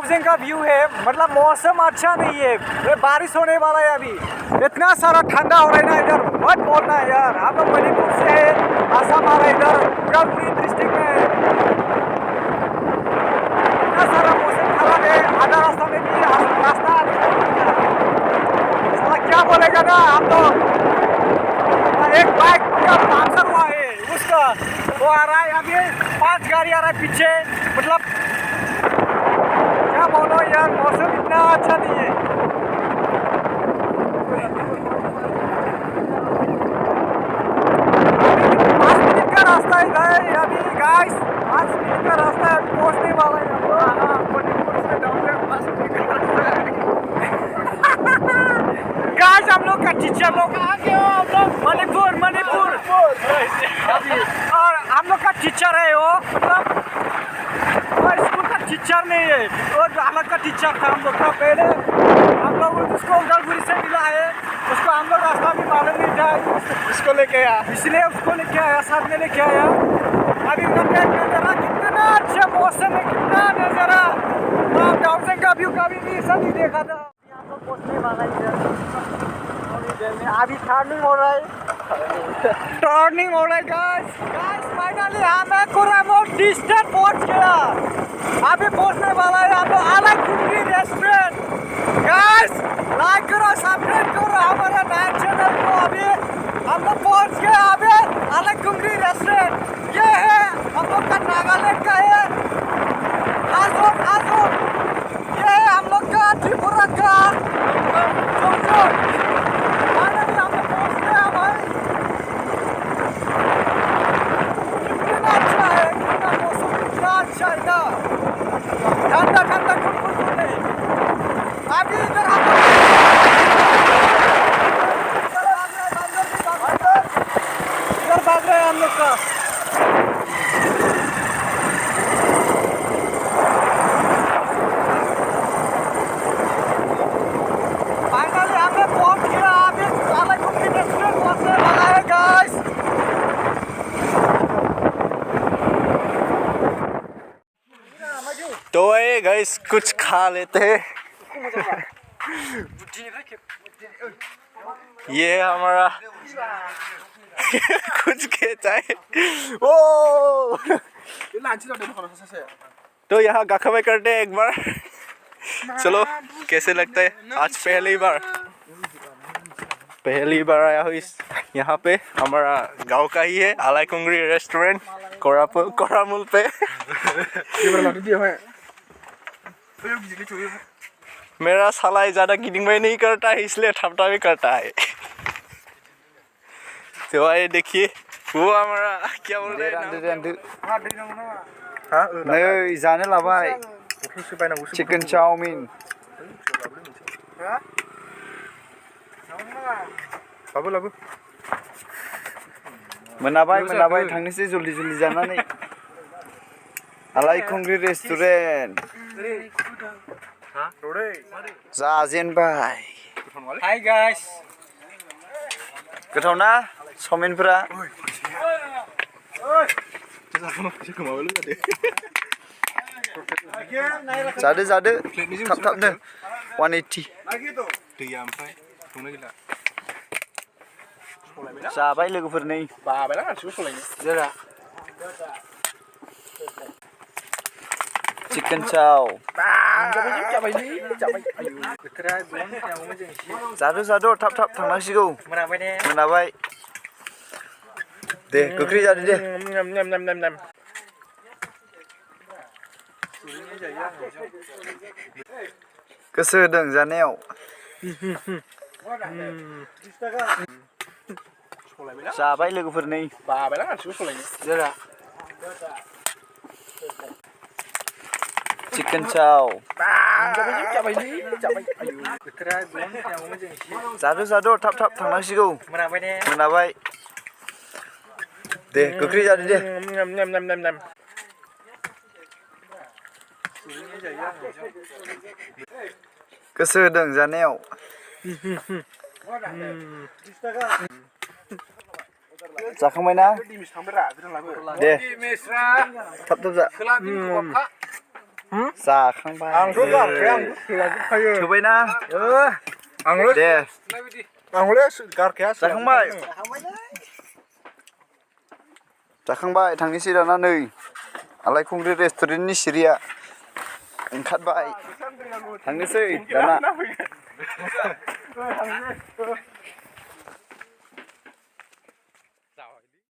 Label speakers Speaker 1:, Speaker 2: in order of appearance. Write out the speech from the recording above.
Speaker 1: Dowsing का view है, मतलब मौसम अच्छा नहीं है, बारिश होने वाला है अभी। इतना सारा ठंडा हो रहा है ना इधर, मत बोलना है यार। हम लोग मणिपुर से है, आसाम आ रहा है इधर, उदालगुरी डिस्ट्रिक्ट में है। इतना सारा मौसम खराब है, आधा रास्ता में भी रास्ता क्या बोलेगा ना हम लोग। एक बाइक का पंचर हुआ है, उसका वो आ रहा है अभी, 5 गाड़ी आ रहा है पीछे। मतलब क्या बोलो यार, मौसम इतना अच्छा नहीं है। 5 मिनट का रास्ता है अभी गाइस, 5 मिनट का रास्ता है, पहुंचने वाला है। मणिपुर से डाउन 5 मिनट का रास्ता है गाइस। हम लोग का टीचर लोग आ गए हो, हम लोग मणिपुर और हम लोग का टीचर है वो, मतलब स्कूल का टीचर नहीं है, वो अलग का टीचर था हम लोग का। पहले हम लोग उसको उदालगुरी से मिला है, उसको हम लोग रास्ता भी मालूम नहीं था, उसको लेके आया, इसलिए उसको लेके आया, साथ में लेके आया। अभी नज़ारा कितना अच्छा मौसम है, कितना नज़ारा, डाउजिंग का व्यू कभी भी ऐसा नहीं देखा था। हम लोग पहुँचने वाला है अभी, टर्निंग हो रहा है, टर्निंग हो रहा है गाइस। फाइनली हमें कोरामोल डिस्ट्रिक्ट पहुंच गया, अभी पहुंचने वाला है हम लोग आलाकुंगरी रेस्टोरेंट। गाइस लाइक करो, सब्सक्राइब करो हमारे नए चैनल को। अभी हम लोग पहुंच गए, अभी आलाकुंगरी रेस्टोरेंट ये है हम लोग का, नागालैंड का है। आजोन ये है हम लोग का, त्रिपुरा का ठंडा ठंडा अभी इधर भाग रहे हैं हम लोग का। फाइनली हमें पहुंच गया, अभी आलाकुंगरी रेस्टोरेंट पहुंचने वाला है गाइस।
Speaker 2: तो ये गाइस कुछ खा लेते हैं। ये हमारा कुछ कहता है ओ। तो यहाँ गाखबाई करते हैं एक बार, चलो कैसे लगता है। आज पहली बार आया हूँ इस यहाँ पे, हमारा गांव का ही है, आलाकुंगरी रेस्टोरेंट कोरामुल पे। मेरा साला ज़्यादा गिडिंग में नहीं करता है, इसलिए ठपटा भी करता है। तो आइए देखिए, वो हमारा क्या बोल रहे हैं,
Speaker 1: नहीं जाने लाबाय चिकन चाउमिन। मोनाबाय थांनोसै जल्दी जानानै। आलाकुंगरी रेस्टुरेंट जाजेनबाय। हाय गाइस, गोथाव ना चाउमिनफोरा? जादो थाब-थाबनो 180 जाबाय लोगोफोर नै चिकन चाव जादो थाब थांनांसिगौ, मोनाबाय दे गोख्रै जादो दे। गोसो होदों जानायाव। जाबाय लोगोफोर नै चिकन चाव जादो थाब थांनांसिगौ, मोनाबाय दे गोख्रै जादो दे। गोसो होदों जानायाव। जाखांबाय ना? दे थाब जा।
Speaker 3: जाखांबाय
Speaker 2: आंथ' गारखाया आंथ' सोलाजोबखायो
Speaker 3: थोबायना
Speaker 2: आंल'
Speaker 3: दे
Speaker 2: आंहले गारखाया
Speaker 3: जाखांबाय जाखांबाय थांनोसै दाना नै आलायखुंग्रि रेस्टुरेन्टनि सिरिया ओंखारबाय थांनोसै दाना